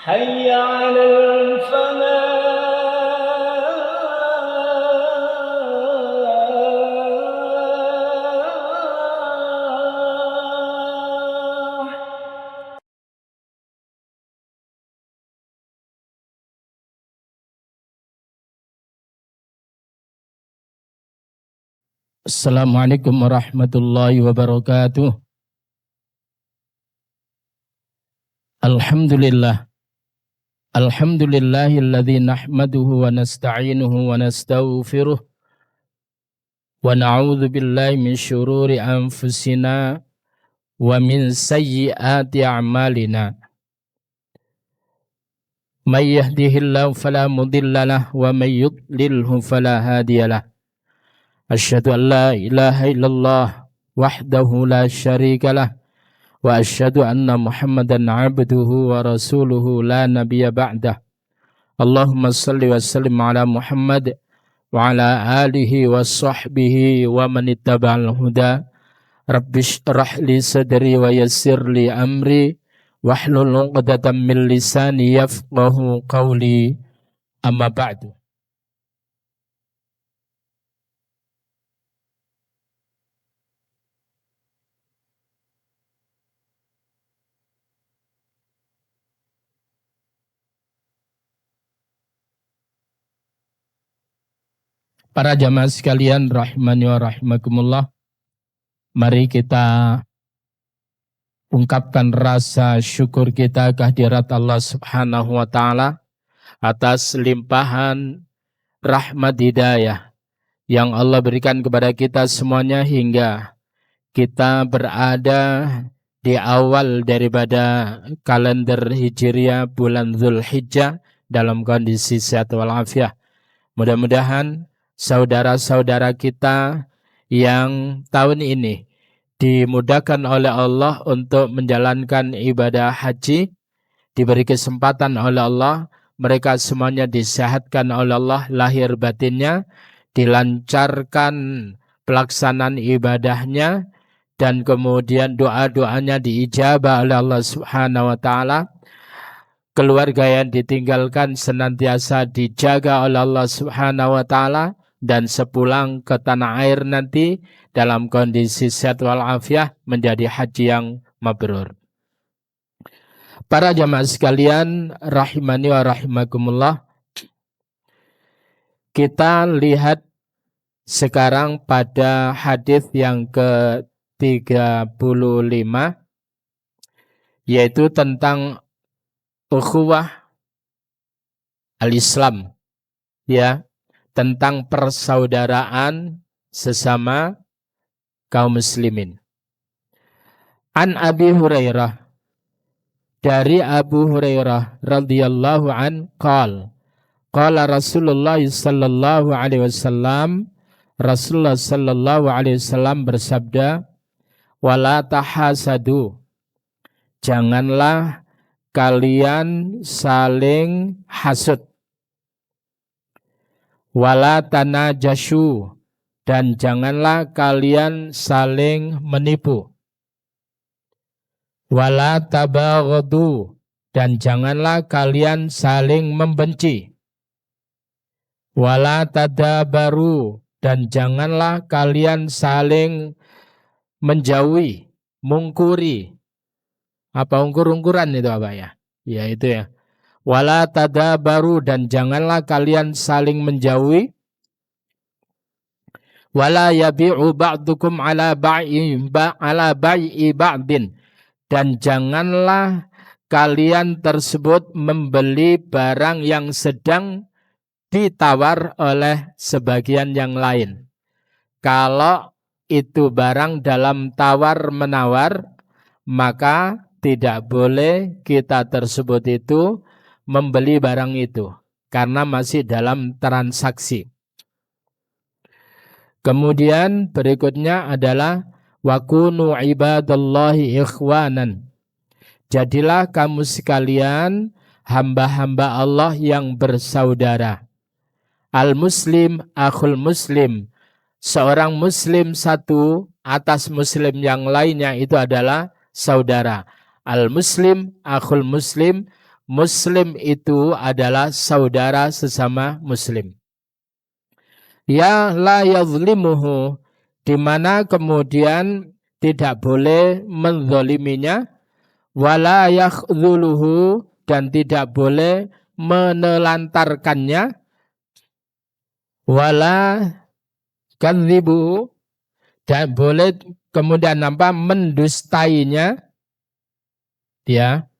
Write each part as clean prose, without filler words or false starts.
حي على الفلاح. Assalamualaikum warahmatullahi wabarakatuh. Alhamdulillah. Alhamdulillahilladzi nahmaduhu wa nasta'inuhu wa nastaghfiruh wa na'udzu billahi min syururi anfusina wa min sayyiati a'malina. May yahdihillahu fala mudilla lahu wa may yudlilhu fala hadiyalah. Asyhadu an la ilaha illallah wahdahu la syarika lah wa asyhadu anna Muhammadan abduhu wa rasuluhu la nabiyya ba'dah. Allahumma salli wa sallim ala Muhammad wa ala alihi wa sahbihi wa man ittaba'al huda. Rabbi shrah li sadri wa yassir li amri wahlul 'uqdatam min lisani yafqahu qawli. Amma ba'du. Para jamaah sekalian rahimani wa rahimakumullah, mari kita ungkapkan rasa syukur kita kehadirat Allah Subhanahu wa taala atas limpahan rahmat hidayah yang Allah berikan kepada kita semuanya hingga kita berada di awal daripada kalender Hijriah bulan Dzulhijjah dalam kondisi sehat walafiat. Mudah-mudahan saudara-saudara kita yang tahun ini dimudahkan oleh Allah untuk menjalankan ibadah haji, diberi kesempatan oleh Allah, mereka semuanya disehatkan oleh Allah lahir batinnya, dilancarkan pelaksanaan ibadahnya, dan kemudian doa-doanya diijabah oleh Allah Subhanahu wa taala. Keluarga yang ditinggalkan senantiasa dijaga oleh Allah Subhanahu wa taala, dan sepulang ke tanah air nanti dalam kondisi sehat walafiat menjadi haji yang mabrur. Para jamaah sekalian rahimani wa rahimakumullah, kita lihat sekarang pada hadis yang ke-35, yaitu tentang ukhuwah al-Islam, ya, tentang persaudaraan sesama kaum muslimin. An Abi Hurairah, dari Abu Hurairah radhiyallahu an qala Rasulullah sallallahu alaihi wasallam, Rasulullah sallallahu alaihi wasallam bersabda, wala tahasadu, janganlah kalian saling hasud. Wala tanajashu, dan janganlah kalian saling menipu. Wala tabaghadu, dan janganlah kalian saling membenci. Wala tadabaru, dan janganlah kalian saling menjauhi, mungkuri. Apa ungkur-ungkuran itu apa ya? Ya itu ya. Wala tadabaru, dan janganlah kalian saling menjauhi. Wala yabi'u ba'dukum ala bai'i ba'din, dan janganlah kalian tersebut membeli barang yang sedang ditawar oleh sebagian yang lain. Kalau itu barang dalam tawar-menawar, maka tidak boleh kita tersebut itu membeli barang itu karena masih dalam transaksi. Kemudian berikutnya adalah wa kunu ibadallahi ikhwanan. Jadilah kamu sekalian hamba-hamba Allah yang bersaudara. Al-muslim akhul muslim. Seorang muslim satu atas muslim yang lainnya itu adalah saudara. Al-muslim akhul muslim Muslim itu adalah saudara sesama Muslim. Ya la yazlimuhu, di mana kemudian tidak boleh menzaliminya, wala yakhdhuluhu, dan tidak boleh menelantarkannya, wala kadzibu, dan boleh kemudian mendustainya, ya.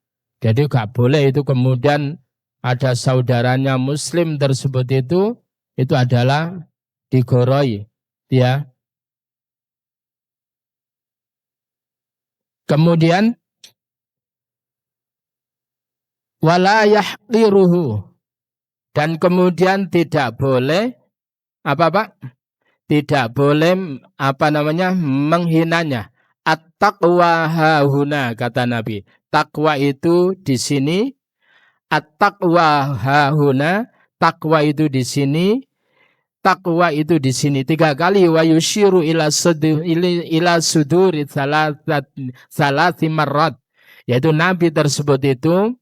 Jadi gak boleh itu kemudian ada saudaranya Muslim tersebut itu adalah digoroi, ya. Kemudian wala yahqiruhu, dan kemudian tidak boleh apa Pak? Tidak boleh menghinanya. At-taqwa hahuna, kata Nabi. Takwa itu di sini, at-taqwa hahuna, takwa itu di sini, takwa itu di sini 3 kali. Wa yushiru ila suduri salati marrat, yaitu Nabi tersebut itu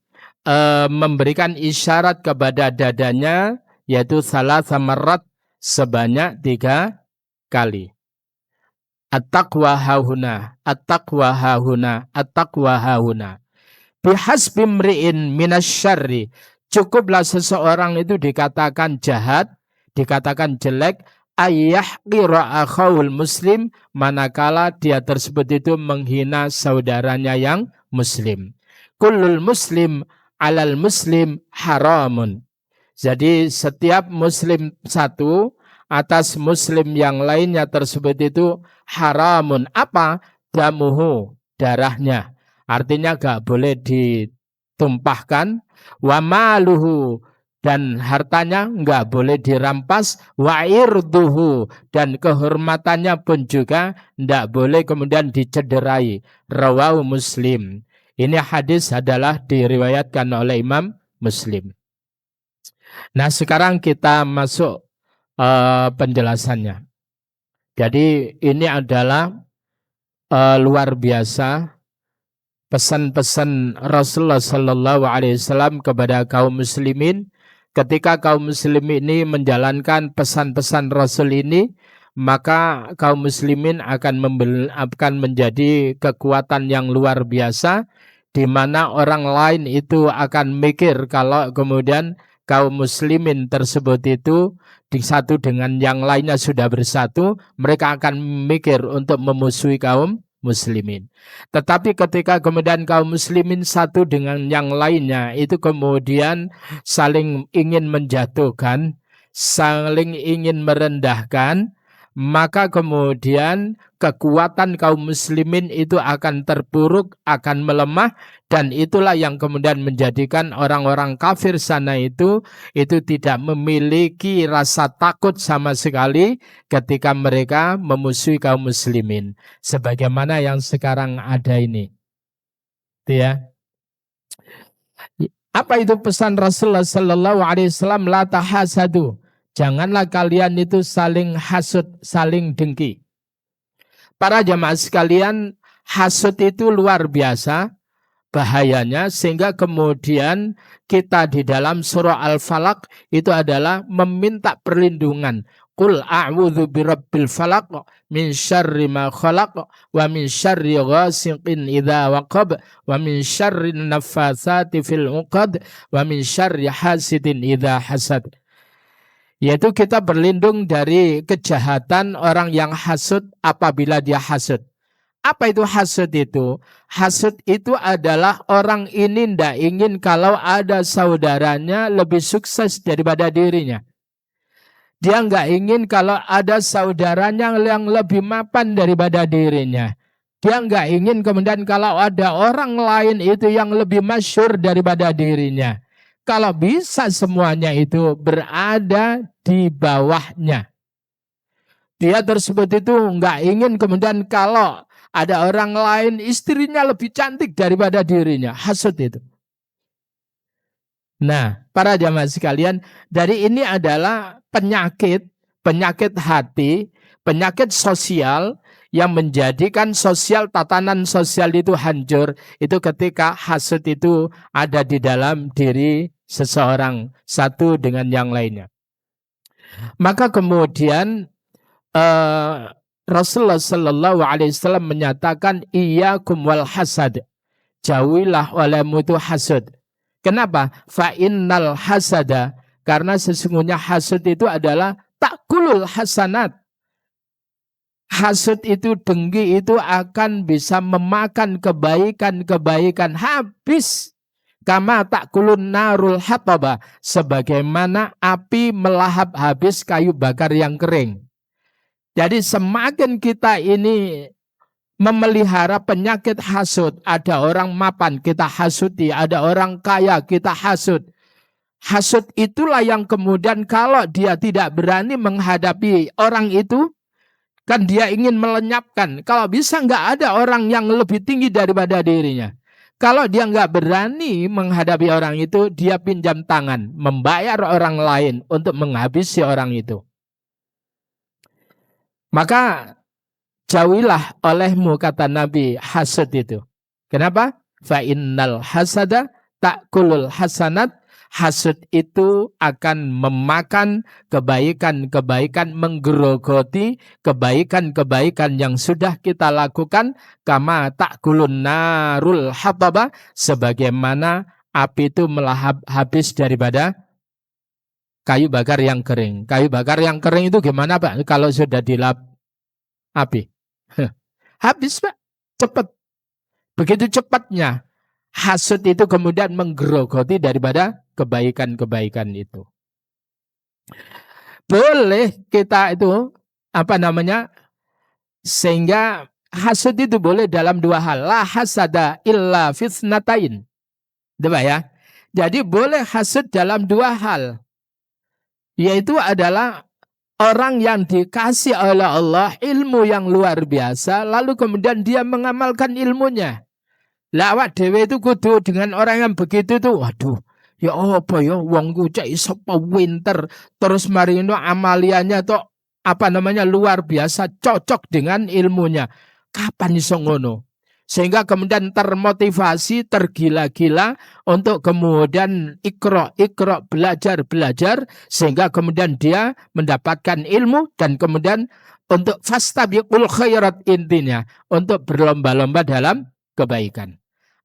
memberikan isyarat kepada dadanya, yaitu salasa marrat, sebanyak 3 kali. At-taqwa hahuna, at-taqwa hahuna, at-taqwa hahuna. Bihasbi mri'in minasyarri, cukuplah seseorang itu dikatakan jahat, dikatakan jelek, ayyahqira akhawul muslim, manakala dia tersebut itu menghina saudaranya yang muslim. Kullul muslim alal muslim haramun. Jadi setiap muslim satu atas muslim yang lainnya tersebut itu haramun. Apa? Damuhu, darahnya. Artinya gak boleh ditumpahkan. Wa maluhu, dan hartanya gak boleh dirampas. Wa irduhu, dan kehormatannya pun juga gak boleh kemudian dicederai. Rawahu Muslim. Ini hadis adalah diriwayatkan oleh Imam Muslim. Nah, sekarang kita masuk penjelasannya. Jadi ini adalah luar biasa pesan-pesan Rasulullah Sallallahu Alaihi Wasallam kepada kaum muslimin. Ketika kaum muslimin ini menjalankan pesan-pesan Rasul ini, maka kaum muslimin akan menjadi kekuatan yang luar biasa, di mana orang lain itu akan mikir kalau kemudian kaum muslimin tersebut itu satu dengan yang lainnya sudah bersatu, mereka akan mikir untuk memusuhi kaum muslimin. Tetapi ketika kemudian kaum muslimin satu dengan yang lainnya, itu kemudian saling ingin menjatuhkan, saling ingin merendahkan, maka kemudian kekuatan kaum muslimin itu akan terpuruk, akan melemah, dan itulah yang kemudian menjadikan orang-orang kafir sana itu tidak memiliki rasa takut sama sekali ketika mereka memusuhi kaum muslimin, sebagaimana yang sekarang ada ini. Itu ya. Apa itu pesan Rasulullah Sallallahu Alaihi Wasallam? La tahasadu, janganlah kalian itu saling hasud, saling dengki. Para jamaah sekalian, hasud itu luar biasa bahayanya, sehingga kemudian kita di dalam surah Al-Falaq itu adalah meminta perlindungan. Qul a'udzu birabbil falaq min syarri ma khalaq wa min syarri ghasiqin idza waqab wa min syarri naffatsati fil 'uqad wa min syarri hasidin idza hasad. Yaitu kita berlindung dari kejahatan orang yang hasud apabila dia hasud. Apa itu hasud itu? Hasud itu adalah orang ini tidak ingin kalau ada saudaranya lebih sukses daripada dirinya. Dia nggak ingin kalau ada saudaranya yang lebih mapan daripada dirinya. Dia nggak ingin kemudian kalau ada orang lain itu yang lebih masyhur daripada dirinya. Kalau bisa semuanya itu berada di bawahnya. Dia tersebut itu nggak ingin kemudian kalau ada orang lain istrinya lebih cantik daripada dirinya. Hasud itu. Nah, para jamaah sekalian, dari ini adalah penyakit hati, penyakit sosial yang menjadikan tatanan sosial itu hancur, itu ketika hasud itu ada di dalam diri seseorang, satu dengan yang lainnya. Maka kemudian Rasulullah Shallallahu Alaihi Wasallam menyatakan, iyyakum wal hasad, jauhilah olehmu itu hasud. Kenapa? Fa innal hasada, karena sesungguhnya hasud itu adalah takulul hasanat. Hasud itu, dengki itu akan bisa memakan kebaikan-kebaikan habis. Kama takulun narul hataba, sebagaimana api melahap habis kayu bakar yang kering. Jadi semakin kita ini memelihara penyakit hasud, ada orang mapan kita hasuti, ada orang kaya kita hasud. Hasud itulah yang kemudian kalau dia tidak berani menghadapi orang itu, kan dia ingin melenyapkan. Kalau bisa nggak ada orang yang lebih tinggi daripada dirinya. Kalau dia nggak berani menghadapi orang itu, dia pinjam tangan, membayar orang lain untuk menghabisi orang itu. Maka jauhilah olehmu, kata Nabi, hasad itu. Kenapa? Fa innal hasada ta'kulul hasanat. Hasud itu akan memakan kebaikan-kebaikan, menggerogoti kebaikan-kebaikan yang sudah kita lakukan. Kama ta'kulun narul hataba, sebagaimana api itu melahap habis daripada kayu bakar yang kering. Kayu bakar yang kering itu gimana, Pak? Kalau sudah dilap api, habis, Pak, cepat. Begitu cepatnya hasud itu kemudian menggerogoti daripada kebaikan-kebaikan itu. Boleh kita itu sehingga hasud itu boleh dalam dua hal. La hasada illa fitnatain. Coba ya. Jadi boleh hasud dalam dua hal. Yaitu adalah orang yang dikasih oleh Allah ilmu yang luar biasa, lalu kemudian dia mengamalkan ilmunya. Lah awak dhewe itu kudu dengan orang yang begitu tuh, waduh, ya apa ya wong ku cek iso pinter, terus marino amaliannya tuh luar biasa, cocok dengan ilmunya. Kapan iso ngono? Sehingga kemudian termotivasi, tergila-gila untuk kemudian ikra, belajar, sehingga kemudian dia mendapatkan ilmu dan kemudian untuk fastabiqul khairat, intinya untuk berlomba-lomba dalam kebaikan.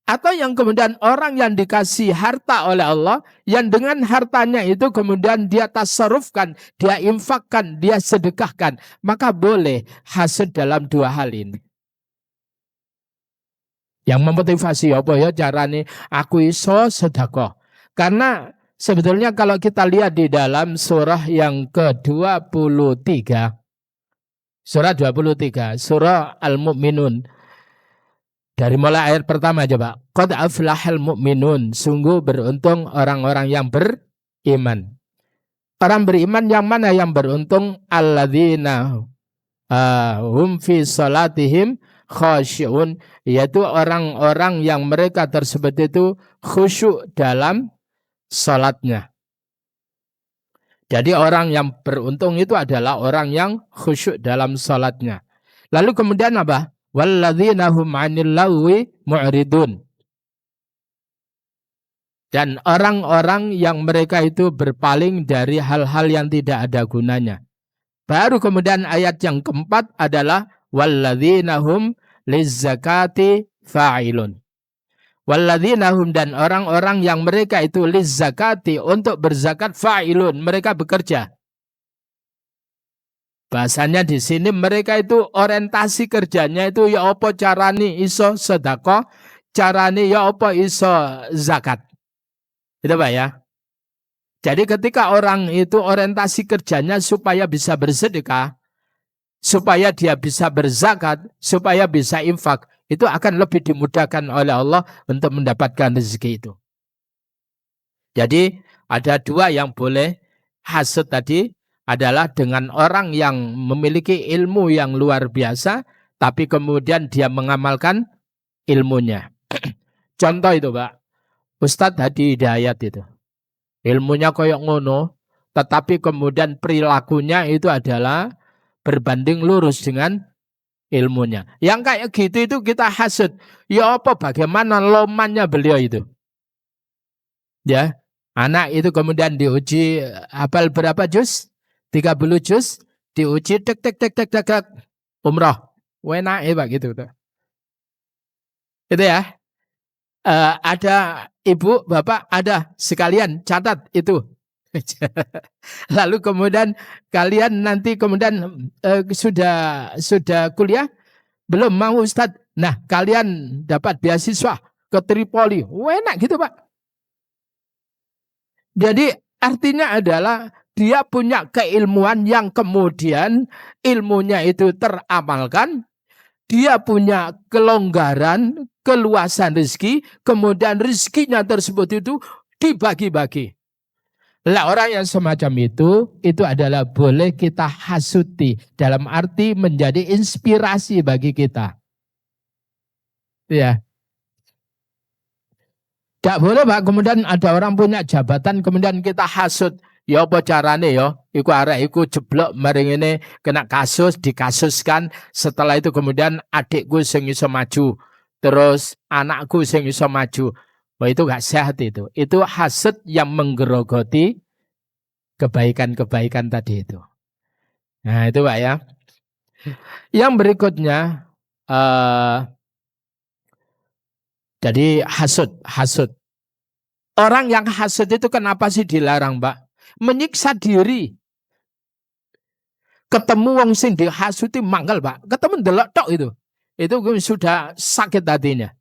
Atau yang kemudian orang yang dikasih harta oleh Allah, yang dengan hartanya itu kemudian dia tasarrufkan, dia infakkan, dia sedekahkan. Maka boleh hasud dalam dua hal ini. Yang memotivasi apa ya carane aku iso sedekah. Karena sebetulnya kalau kita lihat di dalam surah yang ke-23, surah 23, surah Al-Mu'minun. Dari mulai ayat pertama coba. Qad aflahal mu'minun. Sungguh beruntung orang-orang yang beriman. Orang beriman yang mana yang beruntung? Alladzina hum fi salatihim khasyi'un. Yaitu orang-orang yang mereka tersebut itu khusyuk dalam salatnya. Jadi orang yang beruntung itu adalah orang yang khusyuk dalam salatnya. Lalu kemudian apa? Walladzina hum 'anil lagwi mu'ridun. Dan orang-orang yang mereka itu berpaling dari hal-hal yang tidak ada gunanya. Baru kemudian ayat yang keempat adalah walladzina hum lizzakati fa'ilun. Walladzina hum, dan orang-orang yang mereka itu lizzakati, untuk berzakat, fa'ilun, mereka bekerja. Bahasanya di sini mereka itu orientasi kerjanya itu ya apa carane iso sedekah, carane ya apa iso zakat. Itu Pak ya. Jadi ketika orang itu orientasi kerjanya supaya bisa bersedekah, supaya dia bisa berzakat, supaya bisa infak, itu akan lebih dimudahkan oleh Allah untuk mendapatkan rezeki itu. Jadi ada dua yang boleh hasud tadi, adalah dengan orang yang memiliki ilmu yang luar biasa, tapi kemudian dia mengamalkan ilmunya. Contoh itu Pak, Ustadz Hadi Hidayat itu. Ilmunya koyok ngono, tetapi kemudian perilakunya itu adalah berbanding lurus dengan ilmunya. Yang kayak gitu itu kita hasud. Ya apa bagaimana lomannya beliau itu? Ya, anak itu kemudian diuji hafal berapa juz? 30 juz, diuji tek tek tek tek tek, tek. Umrah. Enak Pak gitu tuh. Itu ya. Ada ibu, bapak, ada sekalian catat itu. Lalu kemudian kalian nanti kemudian sudah kuliah belum mau Ustadz. Nah kalian dapat beasiswa ke Tripoli. Enak gitu Pak. Jadi artinya adalah dia punya keilmuan yang kemudian ilmunya itu teramalkan. Dia punya kelonggaran, keluasan rezeki, kemudian rezekinya tersebut itu dibagi-bagi. Lah orang yang semacam itu adalah boleh kita hasuti dalam arti menjadi inspirasi bagi kita. Ya. Tidak boleh Pak, kemudian ada orang punya jabatan kemudian kita hasut. Ya apa carane ya? Iku arek iku jeblok maring ini kena kasus, dikasuskan. Setelah itu kemudian adikku sing iso maju. Terus anakku sing iso maju. Wah itu gak sehat itu. Itu hasut yang menggerogoti kebaikan-kebaikan tadi itu. Nah itu Pak ya. Yang berikutnya jadi hasut. Orang yang hasut itu kenapa sih dilarang Pak? Menyiksa diri. Ketemu wong sing dihasuti manggal Pak. Ketemu ndelok tok itu. Itu sudah sakit hatinya.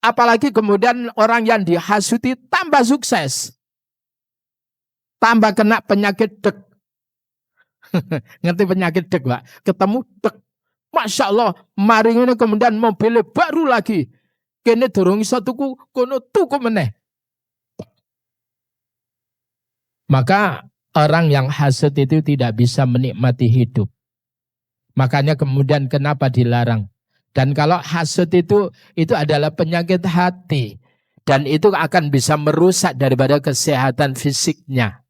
Apalagi kemudian orang yang dihasuti tambah sukses. Tambah kena penyakit dek. Ngerti penyakit dek Pak? Ketemu dek. Masya Allah. Mari ini kemudian mobilnya baru lagi. Kene dorong iso tuku, kono tuku meneh. Maka orang yang hasad itu tidak bisa menikmati hidup. Makanya kemudian kenapa dilarang? Dan kalau hasad itu adalah penyakit hati. Dan itu akan bisa merusak daripada kesehatan fisiknya.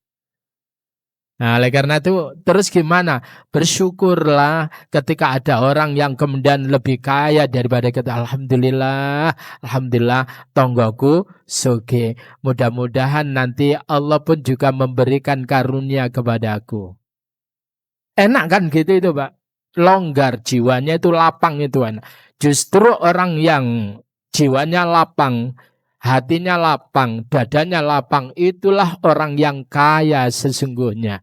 Nah, oleh karena itu terus gimana? Bersyukurlah ketika ada orang yang kemudian lebih kaya daripada kita. Alhamdulillah, alhamdulillah tonggoku sugih. Mudah-mudahan nanti Allah pun juga memberikan karunia kepadaku. Enak kan gitu itu Pak? Longgar jiwanya itu lapang itu enak. Justru orang yang jiwanya lapang, hatinya lapang, dadanya lapang, itulah orang yang kaya sesungguhnya.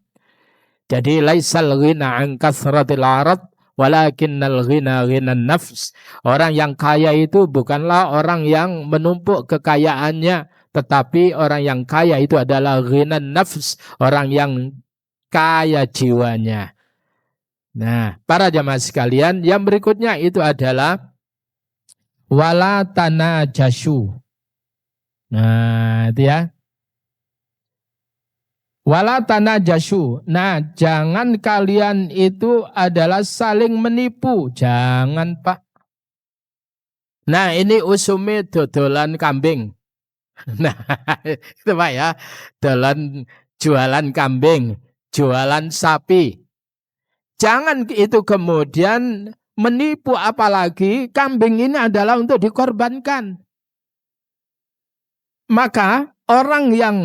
Jadi laisal ghina an kathratil arad walakinnal ghina ghinan nafs. Orang yang kaya itu bukanlah orang yang menumpuk kekayaannya, tetapi orang yang kaya itu adalah ghinan nafs, orang yang kaya jiwanya. Nah, para jamaah sekalian, yang berikutnya itu adalah wala tanajashu. Nah, itu ya. Wala tanajashu. Nah, jangan kalian itu adalah saling menipu. Jangan, Pak. Nah, ini usumi dodolan kambing. Nah, itu Pak ya. Dolan jualan kambing, jualan sapi. Jangan itu kemudian menipu, apalagi kambing ini adalah untuk dikorbankan. Maka orang yang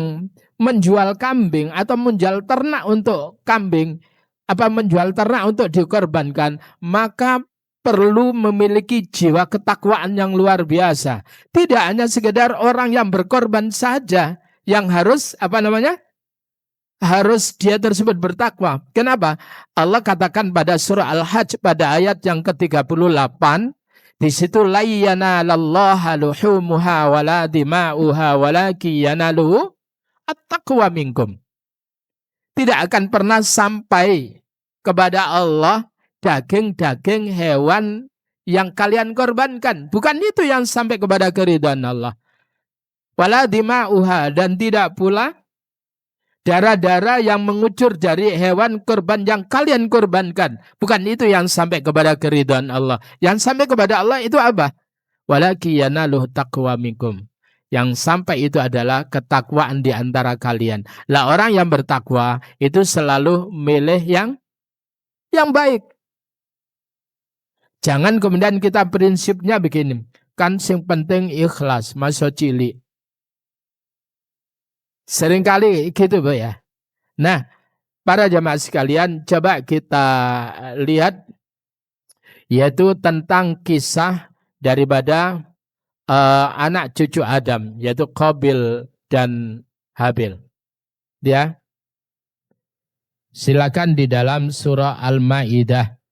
menjual kambing atau menjual ternak untuk kambing, menjual ternak untuk dikorbankan, maka perlu memiliki jiwa ketakwaan yang luar biasa. Tidak hanya sekedar orang yang berkorban saja yang harus harus dia tersebut bertakwa. Kenapa? Allah katakan pada surah Al-Hajj pada ayat yang ke-38, di situ la yanalallaha luhumuha wala dima'uha walaki yanaluhu at-taqwa minkum. Tidak akan pernah sampai kepada Allah daging-daging hewan yang kalian korbankan. Bukan itu yang sampai kepada keridhaan Allah. Wala dima'uha, dan tidak pula darah-darah yang mengucur dari hewan korban yang kalian korbankan. Bukan itu yang sampai kepada keridhaan Allah. Yang sampai kepada Allah itu apa? Walaki yanaluhu taqwa minkum. Yang sampai itu adalah ketakwaan di antara kalian. Lah orang yang bertakwa itu selalu milih yang baik. Jangan kemudian kita prinsipnya begini, kan sing penting ikhlas, masuk cilik. Seringkali gitu Bu ya. Nah, para jamaah sekalian, coba kita lihat yaitu tentang kisah daripada anak cucu Adam, yaitu Qabil dan Habil. Ya. Silakan di dalam surah Al-Maidah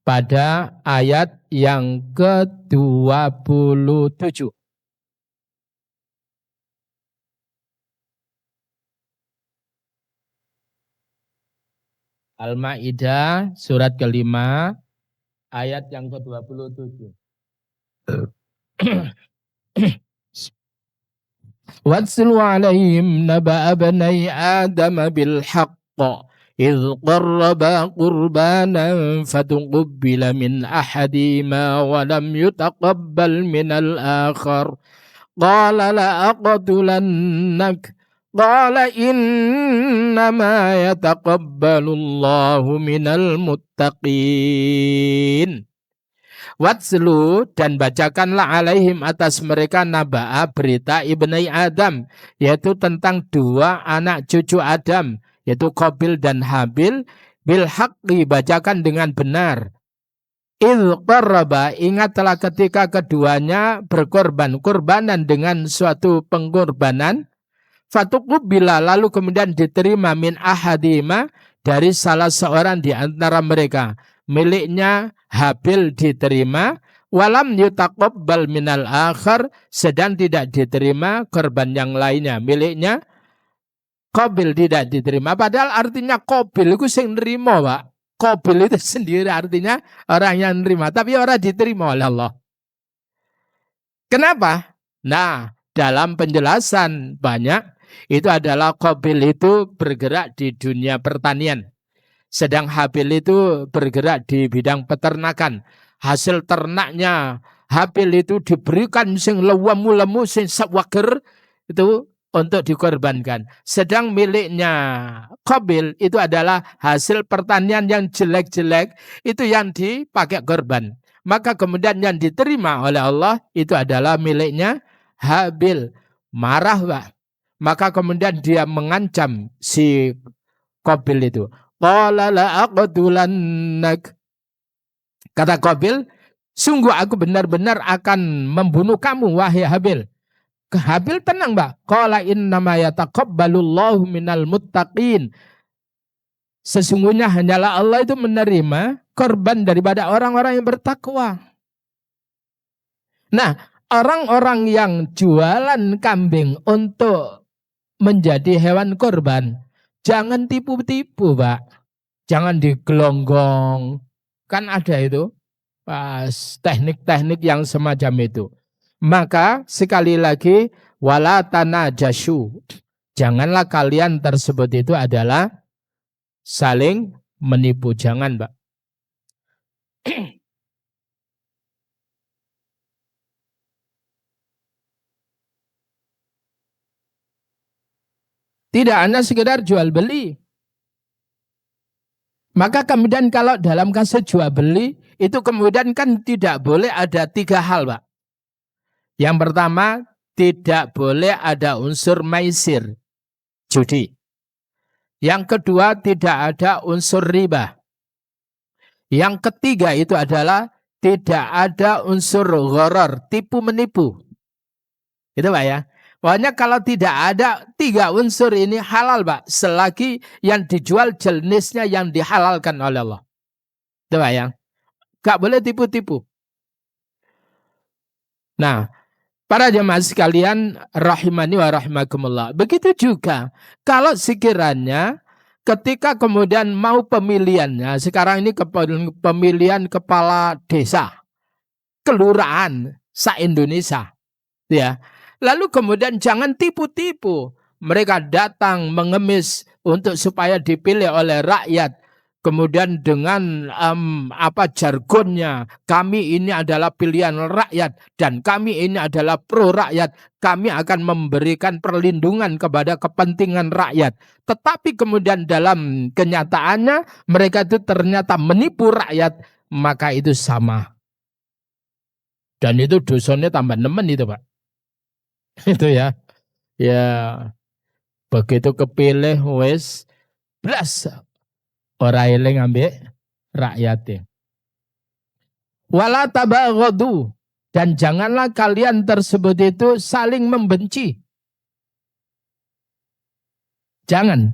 pada ayat yang ke-27. Al-Maidah surat kelima ayat yang ke-27. Watslu alaihim naba'a bani Adam bil haqq إذ قربا قربانا فتقبل من أحدهما ولم يتقبل من الآخر قال لأقتلنك قال إنما يتقبل الله من المتقين. Watslu, dan bacakanlah alaihim atas mereka naba'a berita ibni Adam, yaitu tentang dua anak cucu Adam, yaitu Qabil dan Habil, bil haqqi, bacakan dengan benar. Il qarraba, ingatlah ketika keduanya kurbanan dengan suatu pengorbanan, fatuqubila, lalu kemudian diterima min ahadima, dari salah seorang di antara mereka. Miliknya Habil diterima, walam yutaqabbal minal akhar, sedang tidak diterima korban yang lainnya. Miliknya Qabil tidak diterima, padahal artinya Qabil itu sing nerima, Pak. Qabil itu sendiri artinya orang yang nerima, tapi orang diterima oleh Allah. Kenapa? Nah, dalam penjelasan banyak, itu adalah Qabil itu bergerak di dunia pertanian. Sedang Habil itu bergerak di bidang peternakan. Hasil ternaknya Habil itu diberikan sing lemu sing sawager itu untuk dikorbankan. Sedang miliknya Qabil itu adalah hasil pertanian yang jelek-jelek, itu yang dipakai korban. Maka kemudian yang diterima oleh Allah itu adalah miliknya Habil. Marah, Pak. Maka kemudian dia mengancam si Qabil itu. Qala la'aqtulannak. Kata Qabil, sungguh aku benar-benar akan membunuh kamu, wahai Habil. Habil tenang, Mbak. Qala innama yataqabbalullahu minal muttaqin. Sesungguhnya hanyalah Allah itu menerima korban daripada orang-orang yang bertakwa. Nah, orang-orang yang jualan kambing untuk menjadi hewan korban, jangan tipu-tipu, Pak. Jangan digelonggong. Kan ada itu teknik-teknik yang semacam itu. Maka sekali lagi, wala tanajashu. Janganlah kalian tersebut itu adalah saling menipu. Jangan, Pak. Tidak hanya sekedar jual beli. Maka kemudian kalau dalam kasus jual beli, itu kemudian kan tidak boleh ada 3 hal, Pak. Yang pertama, tidak boleh ada unsur maisir, judi. Yang kedua, tidak ada unsur riba. Yang ketiga itu adalah tidak ada unsur gharar, tipu menipu. Itu, Pak ya. Pokoknya kalau tidak ada 3 unsur ini halal, Pak. Selagi yang dijual jenisnya yang dihalalkan oleh Allah. Itu, Pak ya. Gak boleh tipu-tipu. Nah, para jemaah sekalian rahimani wa rahimakumullah. Begitu juga kalau sekiranya ketika kemudian mau pemilihannya, sekarang ini pemilihan kepala desa, kelurahan se-Indonesia, ya. Lalu kemudian jangan tipu-tipu. Mereka datang mengemis untuk supaya dipilih oleh rakyat. Kemudian dengan jargonnya, kami ini adalah pilihan rakyat dan kami ini adalah pro rakyat. Kami akan memberikan perlindungan kepada kepentingan rakyat. Tetapi kemudian dalam kenyataannya mereka itu ternyata menipu rakyat. Maka itu sama. Dan itu dosanya tambah nemen itu Pak. Itu ya. Ya begitu kepilih wis blas ora eling ambek rakyatnya. Wala tabaghadu, dan janganlah kalian tersebut itu saling membenci. Jangan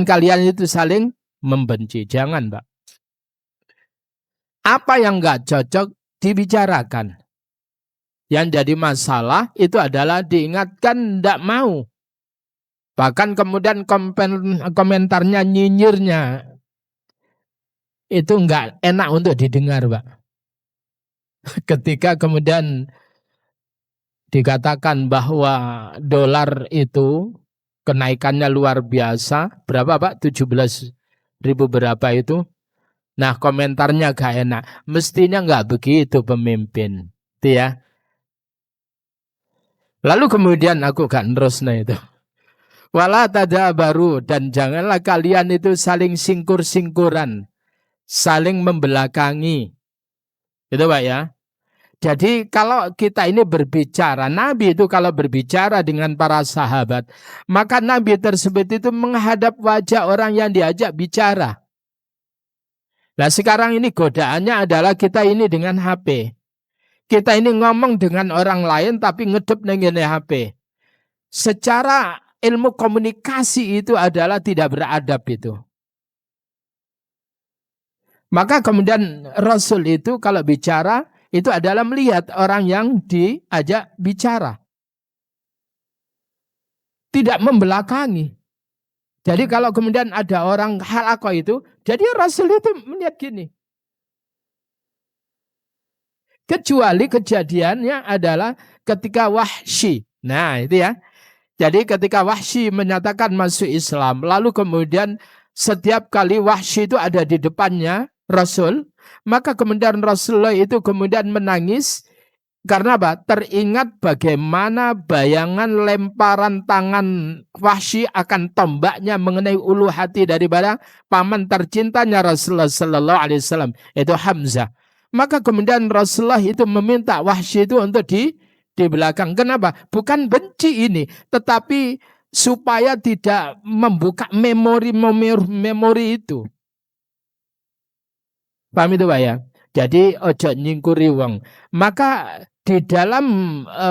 kalian itu saling membenci, jangan Pak. Apa yang enggak cocok dibicarakan. Yang jadi masalah itu adalah diingatkan tidak mau. Bahkan kemudian komentarnya, nyinyirnya itu enggak enak untuk didengar Pak. Ketika kemudian dikatakan bahwa dolar itu kenaikannya luar biasa, berapa Pak? 17.000 berapa itu? Nah komentarnya gak enak. Mestinya enggak begitu pemimpin. Itu ya. Lalu kemudian aku gak nerusnya itu. Wala tadabaru, dan janganlah kalian itu saling singkur-singkuran, saling membelakangi. Itu Pak ya. Jadi kalau kita ini berbicara, Nabi itu kalau berbicara dengan para sahabat, maka Nabi tersebut itu menghadap wajah orang yang diajak bicara. Nah sekarang ini godaannya adalah kita ini dengan HP. Kita ini ngomong dengan orang lain tapi ngedep dengan HP. Secara ilmu komunikasi itu adalah tidak beradab itu. Maka kemudian Rasul itu kalau bicara, itu adalah melihat orang yang diajak bicara. Tidak membelakangi. Jadi kalau kemudian ada orang halaqah itu, jadi Rasul itu melihat gini. Kecuali kejadiannya adalah ketika Wahsy. Nah itu ya. Jadi ketika Wahsy menyatakan masuk Islam, lalu kemudian setiap kali Wahsy itu ada di depannya Rasul, maka kemudian Rasulullah itu kemudian menangis karena apa? Teringat bagaimana bayangan lemparan tangan Wahsy akan tombaknya mengenai ulu hati daripada paman tercintanya Rasulullah Sallallahu Alaihi Wasallam, itu Hamzah. Maka kemudian Rasulullah itu meminta Wahsy itu untuk di belakang. Kenapa? Bukan benci ini, tetapi supaya tidak membuka memori itu. Paham itu Pak ya? Jadi ojo nyingkuri wong. Maka di dalam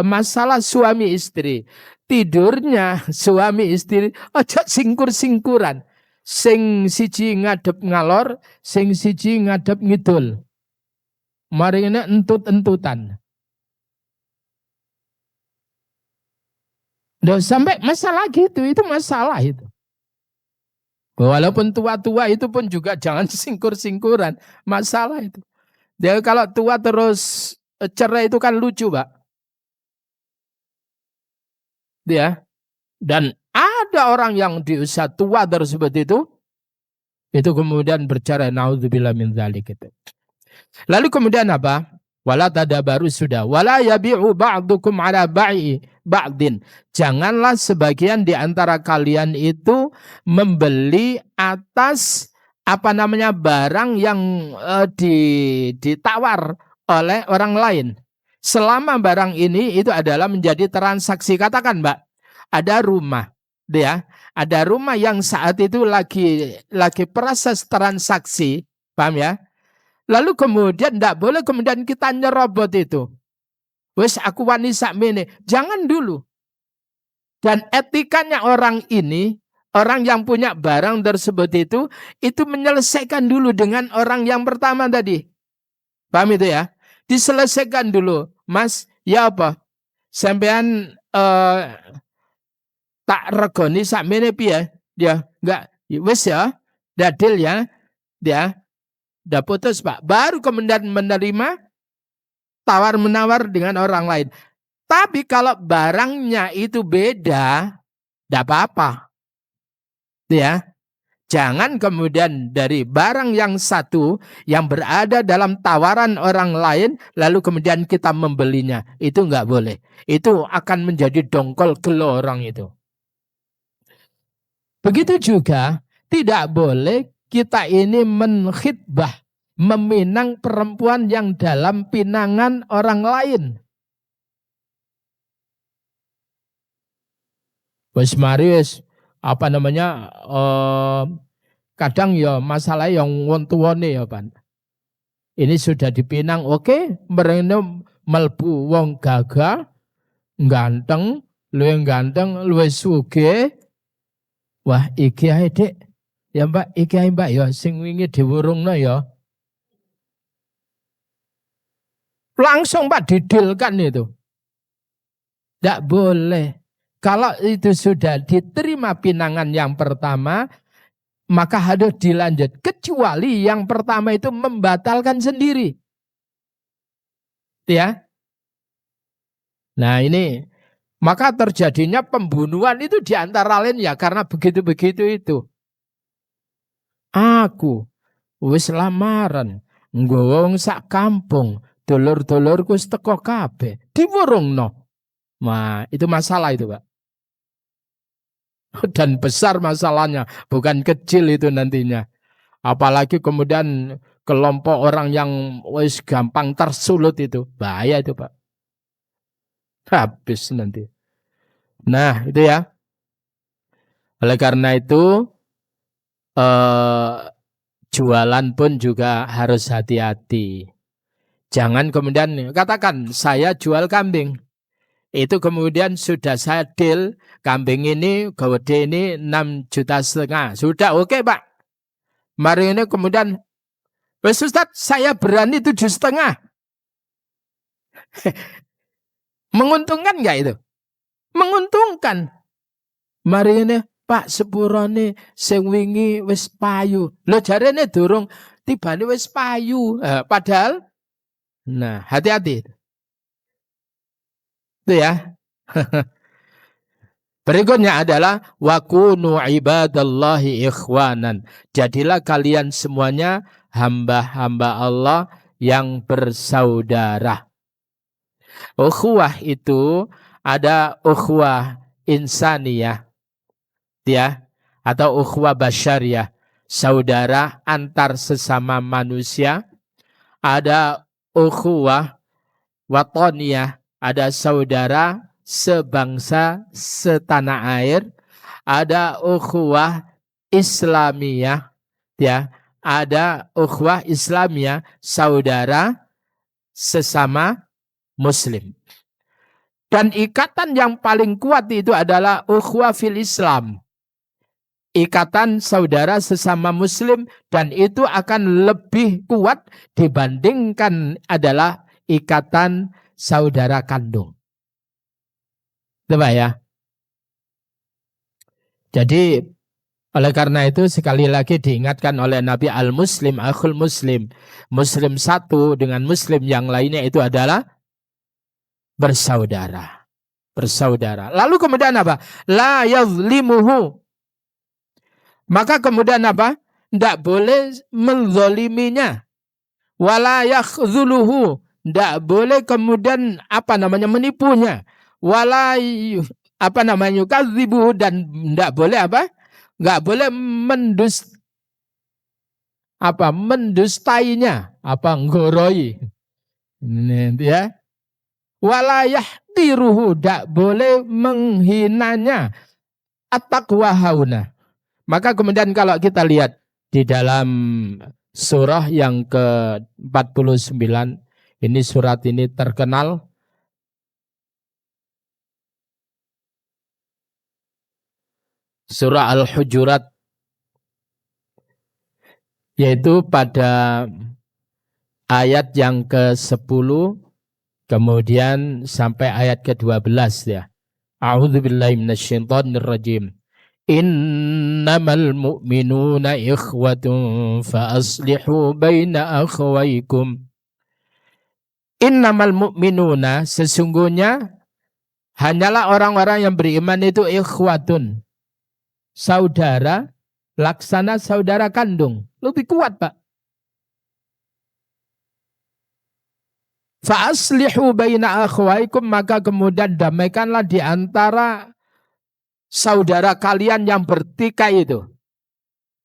masalah suami istri, tidurnya suami istri ojo singkur-singkuran. Sing siji ngadep ngalor, sing siji ngadep ngidul. Mari ini entut-entutan. Loh, sampai masalah gitu, itu masalah itu. Walaupun tua-tua itu pun juga jangan singkur-singkuran. Masalah itu. Dia kalau tua terus cerai itu kan lucu Pak. Dia. Dan ada orang yang di usia tua tersebut itu kemudian bercerai. Naudzubillah min dzalik itu. Lalu kemudian apa? Wala tadabaru sudah. Wala yabi'u ba'dukum ala ba'din. Janganlah sebagian di antara kalian itu membeli atas barang yang ditawar oleh orang lain. Selama barang ini itu adalah menjadi transaksi. Katakan Mbak, ada rumah. Ada rumah yang saat itu lagi proses transaksi. Paham ya? Lalu kemudian tidak boleh kemudian kita nyerobot itu. Wes aku wani sakmene. Jangan dulu. Dan etikanya orang ini, orang yang punya barang tersebut itu menyelesaikan dulu dengan orang yang pertama tadi. Paham itu ya? Diselesaikan dulu. Mas, ya apa? Sampean tak regoni sakmene piye? Dia enggak. Wes ya. Dadil ya. Dia udah putus Pak. Baru kemudian menerima tawar-menawar dengan orang lain. Tapi kalau barangnya itu beda, tidak apa-apa. Ya. Jangan kemudian dari barang yang satu yang berada dalam tawaran orang lain, lalu kemudian kita membelinya. Itu enggak boleh. Itu akan menjadi dongkol gelo orang itu. Begitu juga tidak boleh kita ini menkhitbah meminang perempuan yang dalam pinangan orang lain. Wes maris apa namanya kadang ya masalah yang wontuwane ya Pan. Ini sudah dipinang, oke, mereka melbu wong gagah, ganteng, luwih sugih. Wah, iki ae Dik. Ya Mbak, iki ae Mbak ya sing wingi diwurungno ya. Langsung Pak didilkan itu. Tidak boleh. Kalau itu sudah diterima pinangan yang pertama, maka harus dilanjut. Kecuali yang pertama itu membatalkan sendiri. Ya. Nah ini, maka terjadinya pembunuhan itu diantara lain ya karena begitu-begitu itu. Aku wis lamaran, nggawa wong sak kampung, dulur-dulurku teko kabeh, diwurungno. Nah, itu masalah itu, Pak. Dan besar masalahnya, bukan kecil itu nantinya. Apalagi kemudian kelompok orang yang wis gampang tersulut itu, bahaya itu, Pak. Habis nanti. Nah, itu ya. Oleh karena itu jualan pun juga harus hati-hati. Jangan kemudian katakan saya jual kambing. Itu kemudian sudah saya deal, kambing ini gede ini 6,5 juta. Sudah oke Pak. Mari ini kemudian, wes Ustaz saya berani 7,5. Menguntungkan nggak itu? Menguntungkan. Mari ini Pak sepurane sing wingi wis payu. Lho jarene durung tibane wis payu. Padahal nah, hati-hati. Itu ya. Berikutnya adalah wakunu ibadallahi ikhwanan. Jadilah kalian semuanya hamba-hamba Allah yang bersaudara. Ukhuwah itu ada ukhuwah insaniyah, ya, atau ukhuwah basyariyah, saudara antar sesama manusia. Ada ukhuwah watoniyah, ada saudara sebangsa setanah air. Ada ukhuwah islamiyah, ya, ada ukhuwah islamiyah, saudara sesama muslim. Dan ikatan yang paling kuat itu adalah ukhuwah fil Islam. Ikatan saudara sesama muslim, dan itu akan lebih kuat dibandingkan adalah ikatan saudara kandung. Coba ya. Jadi oleh karena itu sekali lagi diingatkan oleh Nabi al-Muslim, akhul Muslim. Muslim satu dengan Muslim yang lainnya itu adalah bersaudara. Bersaudara. Lalu kemudian apa? La yazlimuhu. Maka kemudian apa? Tidak boleh menzaliminya. Wala yakhzuluhu. Tidak boleh kemudian menipunya. Wala yukadzibuhu, dan tidak boleh Nggak boleh mendustainya, nggoroi. Ini ya. Wala yahtiruhu, tidak boleh menghinanya. At-taqwa hauna. Maka kemudian kalau kita lihat di dalam surah yang ke-49, ini surat ini terkenal. Surah Al-Hujurat, yaitu pada ayat yang ke-10 kemudian sampai ayat ke-12 ya. A'udzubillahi minasyaitonirrajim. Innamal mu'minuna ikhwatun fa aslihu baina akhwaykum. Innamal mu'minuna, sesungguhnya hanyalah orang-orang yang beriman itu ikhwatun, saudara, laksana saudara kandung. Lebih kuat Pak. Fa aslihu baina akhwaykum, maka kemudian damaikanlah di antara saudara kalian yang bertikai itu.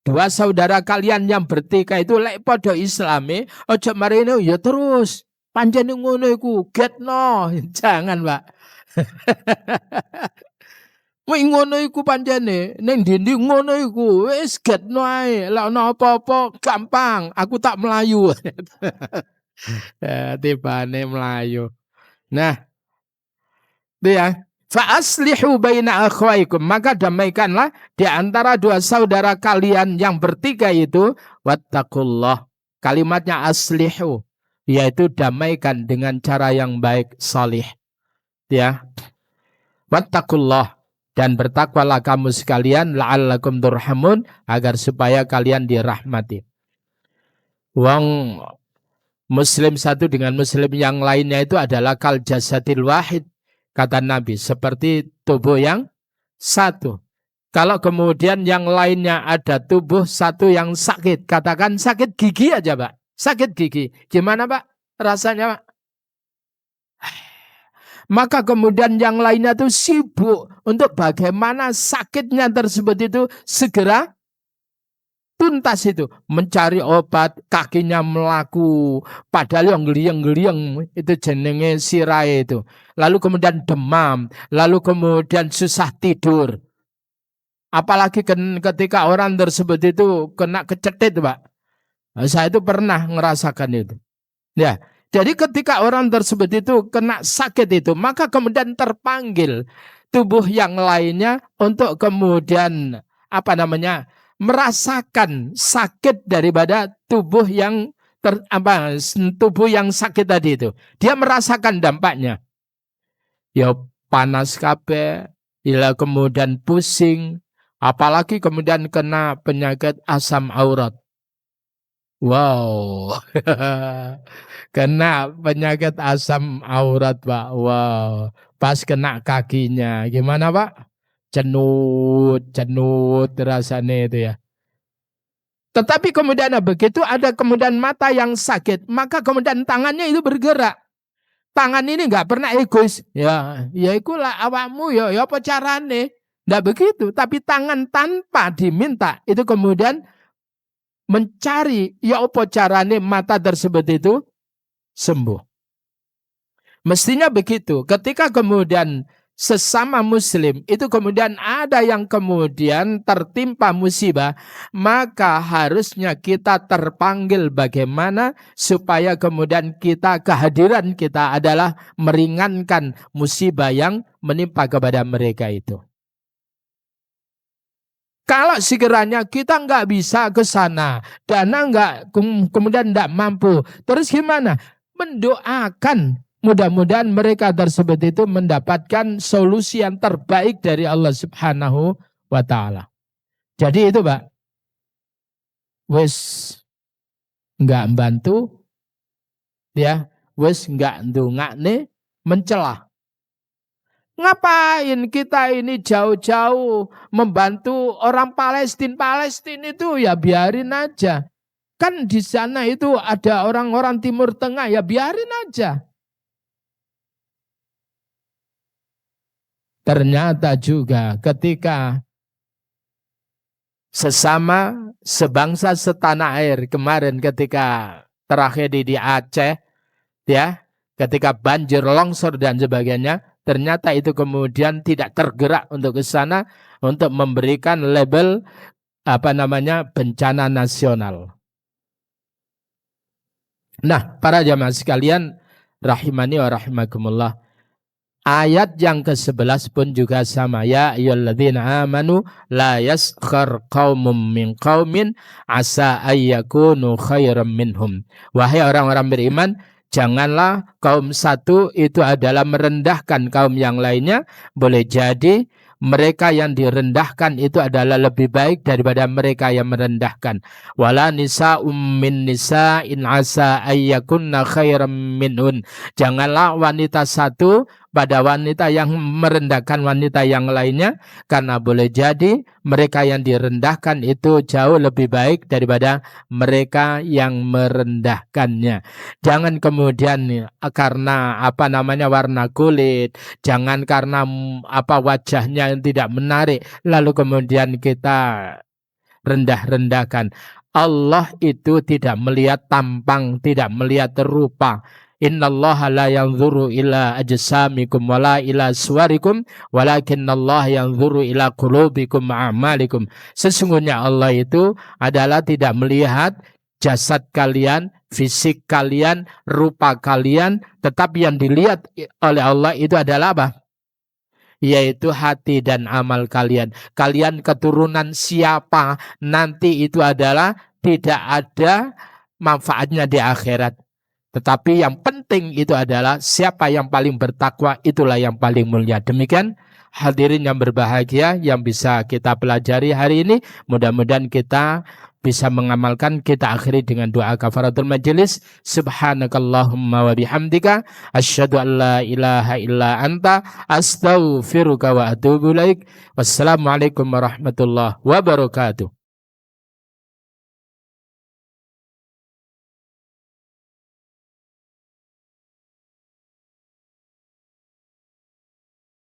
dua saudara kalian yang bertikai itu lek podo islame ojo marine ya terus panjene ngono iku getno. Jangan, Pak. Wih ngono iku pancene ning ndi ngono iku wis getno ae lek ana apa-apa gampang aku tak melayu. Tibane melayu. Nah, itu ya. Fa aslihu baina akhwaikum, maka damaikanlah di antara dua saudara kalian yang bertikai itu. Wattaqullah. Kalimatnya aslihu, yaitu damaikan dengan cara yang baik salih. Ya. Wattaqullah. Dan bertakwalah kamu sekalian la'allakum turhamun, agar supaya kalian dirahmati. Wong muslim satu dengan muslim yang lainnya itu adalah kal jasadil wahid, kata Nabi, seperti tubuh yang satu. Kalau kemudian yang lainnya ada tubuh satu yang sakit, katakan sakit gigi aja, Pak. Sakit gigi. Gimana, Pak? Rasanya, Pak? Maka kemudian yang lainnya itu sibuk untuk bagaimana sakitnya tersebut itu segera tuntas itu. Mencari obat, kakinya melaku. Padahal yang geliang-geliang itu jenenge sirai itu. Lalu kemudian demam. Lalu kemudian susah tidur. Apalagi ketika orang tersebut itu kena kecetit, Pak. Saya itu pernah ngerasakan itu. Ya. Jadi ketika orang tersebut itu kena sakit itu, maka kemudian terpanggil tubuh yang lainnya untuk kemudian merasakan sakit daripada tubuh yang tubuh yang sakit tadi itu. Dia merasakan dampaknya. Ya panas kabeh, ya kemudian pusing, apalagi kemudian kena penyakit asam aurat. Wow. Kena penyakit asam aurat, Pak. Wow. Pas kena kakinya. Gimana, Pak? Cenut rasanya itu ya. Tetapi kemudian begitu ada kemudian mata yang sakit, maka kemudian tangannya itu bergerak. Tangan ini nggak pernah egois. Ya ikulah awakmu ya apa carane? Nggak begitu. Tapi tangan tanpa diminta itu kemudian mencari ya apa carane mata tersebut itu sembuh. Mestinya begitu. Ketika kemudian sesama muslim itu kemudian ada yang kemudian tertimpa musibah, maka harusnya kita terpanggil bagaimana supaya kemudian kehadiran kita adalah meringankan musibah yang menimpa kepada mereka itu. Kalau sekiranya kita nggak bisa ke sana, dana nggak kemudian nggak mampu, terus gimana? Mendoakan mudah-mudahan mereka tersebut itu mendapatkan solusi yang terbaik dari Allah Subhanahu wa Ta'ala. Jadi itu, Pak, wis nggak bantu, ya, wis nggak ndongakne, mencelah. Ngapain kita ini jauh-jauh membantu orang Palestina itu ya biarin aja. Kan di sana itu ada orang-orang Timur Tengah ya biarin aja. Ternyata juga ketika sesama sebangsa setanah air kemarin ketika tragedi di Aceh, ya, ketika banjir longsor dan sebagainya, ternyata itu kemudian tidak tergerak untuk ke sana untuk memberikan label bencana nasional. Nah, para jamaah sekalian rahimani wa rahimakumullah. Ayat yang ke-11 pun juga sama. Ya ayyuhalladzina amanu la yaskhar qaumum min qaumin asa ayyakunu khairam minhum. Wahai orang-orang beriman, janganlah kaum satu itu adalah merendahkan kaum yang lainnya. Boleh jadi mereka yang direndahkan itu adalah lebih baik daripada mereka yang merendahkan. Wala nisa'um min nisa'in asa ayyakunna khairam minhun. Janganlah wanita satu pada wanita yang merendahkan wanita yang lainnya, karena boleh jadi mereka yang direndahkan itu jauh lebih baik daripada mereka yang merendahkannya. Jangan kemudian karena warna kulit, jangan karena wajahnya yang tidak menarik lalu kemudian kita rendah-rendahkan. Allah itu tidak melihat tampang, tidak melihat rupa. Innallaha la yanzuru ila ajsamikum wala ila suwarikum walakinnallaha yanzuru ila qulubikum wa a'malikum. Sesungguhnya Allah itu adalah tidak melihat jasad kalian, fisik kalian, rupa kalian, tetapi yang dilihat oleh Allah itu adalah apa? Yaitu hati dan amal kalian. Kalian keturunan siapa nanti itu adalah tidak ada manfaatnya di akhirat. Tetapi yang penting itu adalah siapa yang paling bertakwa, itulah yang paling mulia. Demikian hadirin yang berbahagia yang bisa kita pelajari hari ini. Mudah-mudahan kita bisa mengamalkan. Kita akhiri dengan doa kafaratul majelis. Subhanakallahumma wa bihamdika asyhadu an la ilaha illa anta astaghfiruka wa atubu ilaik. Wassalamualaikum warahmatullahi wabarakatuh.